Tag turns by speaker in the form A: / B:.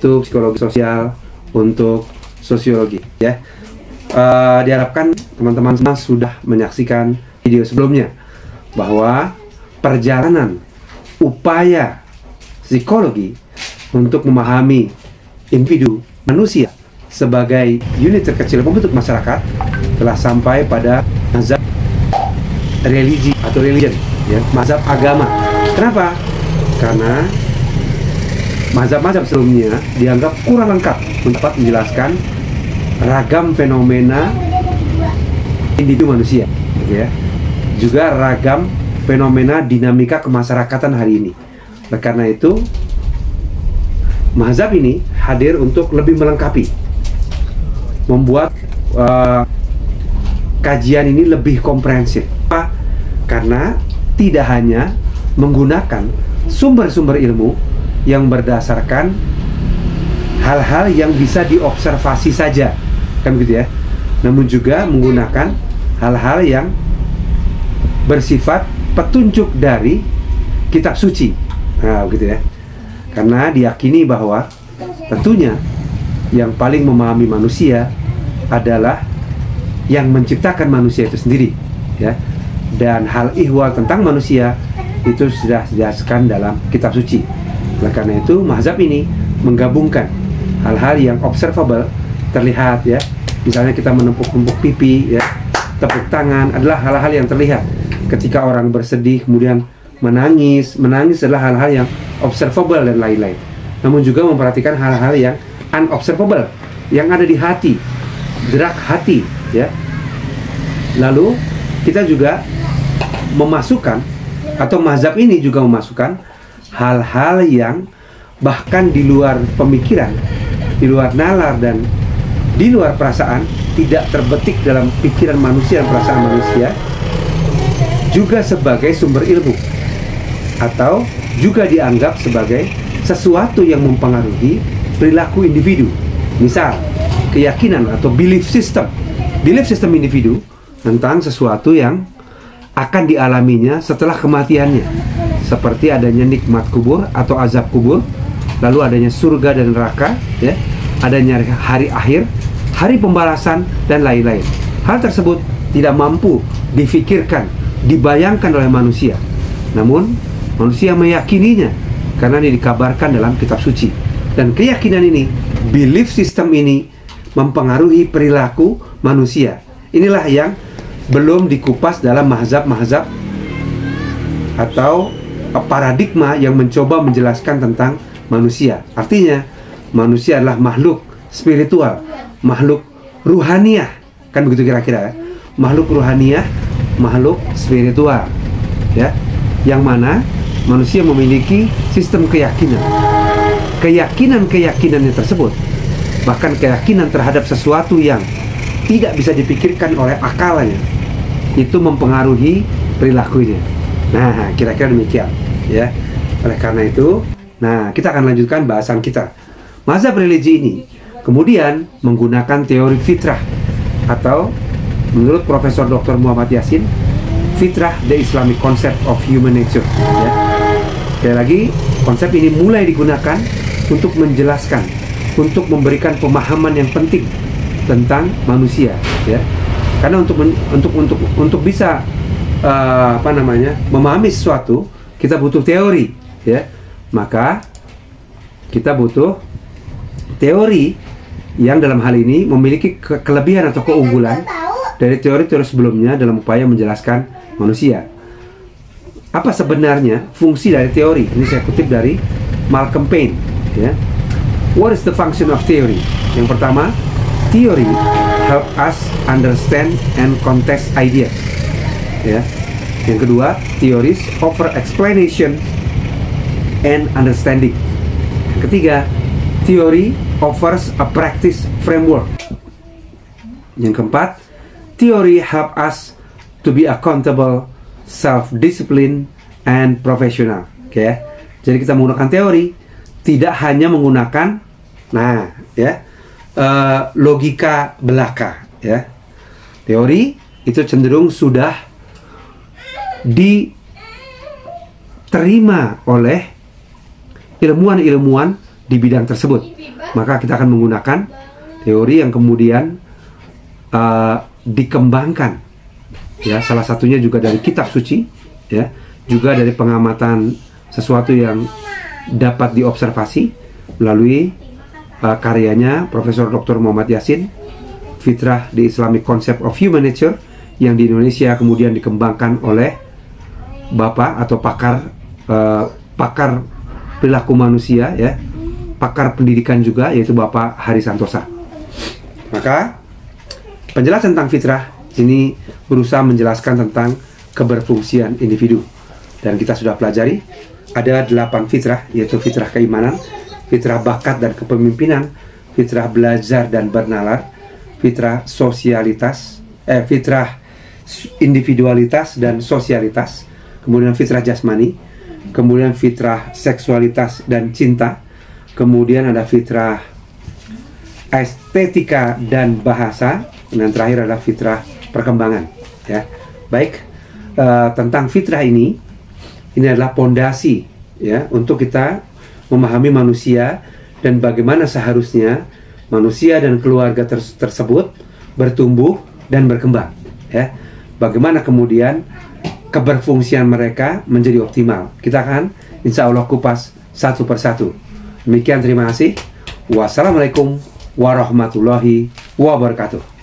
A: yaitu psikologi sosial untuk sosiologi, ya. Diharapkan teman-teman semua sudah menyaksikan video sebelumnya bahwa perjalanan upaya psikologi untuk memahami individu manusia sebagai unit terkecil pembentuk masyarakat telah sampai pada mazhab religi atau religion, ya, mazhab agama. Kenapa? Karena mazhab-mazhab sebelumnya dianggap kurang lengkap untuk menjelaskan ragam fenomena individu manusia, ya. Juga ragam fenomena dinamika kemasyarakatan hari ini. Oleh karena itu, mazhab ini hadir untuk lebih melengkapi, membuat kajian ini lebih komprehensif. Karena tidak hanya menggunakan sumber-sumber ilmu yang berdasarkan hal-hal yang bisa diobservasi saja, kan begitu ya, namun juga menggunakan hal-hal yang bersifat petunjuk dari kitab suci. Nah, begitu ya. Karena diyakini bahwa tentunya yang paling memahami manusia adalah yang menciptakan manusia itu sendiri, ya. Dan hal ihwal tentang manusia itu sudah dijelaskan dalam kitab suci. Oleh karena itu, mazhab ini menggabungkan hal-hal yang observable, terlihat, ya. Misalnya kita menepuk-nepuk pipi, ya, tepuk tangan adalah hal-hal yang terlihat. Ketika orang bersedih kemudian menangis adalah hal-hal yang observable dan lain-lain. Namun juga memperhatikan hal-hal yang unobservable, yang ada di hati, gerak hati, ya. Lalu kita juga memasukkan, atau mazhab ini juga memasukkan hal-hal yang bahkan di luar pemikiran, di luar nalar dan di luar perasaan, tidak terbetik dalam pikiran manusia dan perasaan manusia, juga sebagai sumber ilmu, atau juga dianggap sebagai sesuatu yang mempengaruhi perilaku individu. Misal, keyakinan atau belief system individu tentang sesuatu yang akan dialaminya setelah kematiannya, seperti adanya nikmat kubur atau azab kubur, lalu adanya surga dan neraka, ya, adanya hari akhir, hari pembalasan, dan lain-lain. Hal tersebut tidak mampu difikirkan, dibayangkan oleh manusia, namun manusia meyakininya karena ini dikabarkan dalam kitab suci. Dan keyakinan ini, belief system ini, mempengaruhi perilaku manusia. Inilah yang belum dikupas dalam mazhab-mazhab atau paradigma yang mencoba menjelaskan tentang manusia. Artinya, manusia adalah makhluk spiritual, makhluk ruhaniah, kan begitu kira-kira, ya? Makhluk ruhaniah, makhluk spiritual, ya, yang mana manusia memiliki sistem keyakinan. Keyakinan-keyakinannya tersebut, bahkan keyakinan terhadap sesuatu yang tidak bisa dipikirkan oleh akalnya, itu mempengaruhi perilakunya. Nah, kira-kira demikian, ya. Oleh karena itu, nah, kita akan lanjutkan bahasan kita. Mazhab religi ini kemudian menggunakan teori fitrah, atau menurut Profesor Dr. Muhammad Yasin, fitrah the Islamic concept of human nature, ya. Sekali lagi, konsep ini mulai digunakan untuk menjelaskan, untuk memberikan pemahaman yang penting tentang manusia, ya. Karena untuk bisa memahami sesuatu, kita butuh teori, ya. Maka kita butuh teori yang dalam hal ini memiliki kelebihan atau keunggulan dari teori-teori sebelumnya dalam upaya menjelaskan manusia. Apa sebenarnya fungsi dari teori? Ini saya kutip dari Malcolm Payne, ya. What is the function of theory? Yang pertama, theory help us understand and context ideas, ya. Yang kedua, theories offer explanation and understanding. Yang ketiga, theory offers a practice framework. Yang keempat, theory help us to be accountable, self-discipline, and professional. Oke, jadi kita menggunakan teori, tidak hanya menggunakan, logika belaka, ya. Teori itu cenderung sudah diterima oleh ilmuwan-ilmuwan di bidang tersebut. Maka kita akan menggunakan teori yang kemudian dikembangkan, ya, salah satunya juga dari kitab suci, ya, juga dari pengamatan sesuatu yang dapat diobservasi melalui karyanya Profesor Dr. Muhammad Yasin, Fitrah the Islamic Concept of Human Nature, yang di Indonesia kemudian dikembangkan oleh Bapak atau pakar perilaku manusia, ya, pakar pendidikan juga, yaitu Bapak Hari Santosa. Maka penjelasan tentang fitrah ini berusaha menjelaskan tentang keberfungsian individu, dan kita sudah pelajari ada 8 fitrah, yaitu fitrah keimanan, fitrah bakat dan kepemimpinan, fitrah belajar dan bernalar, fitrah sosialitas, fitrah individualitas dan sosialitas, kemudian fitrah jasmani, kemudian fitrah seksualitas dan cinta, kemudian ada fitrah estetika dan bahasa, dan terakhir adalah fitrah perkembangan, ya. Baik, tentang fitrah ini adalah pondasi, ya, untuk kita memahami manusia dan bagaimana seharusnya manusia dan keluarga tersebut bertumbuh dan berkembang, ya. Bagaimana kemudian keberfungsian mereka menjadi optimal. Kita akan insya Allah kupas satu persatu. Demikian, terima kasih. Wassalamualaikum warahmatullahi wabarakatuh.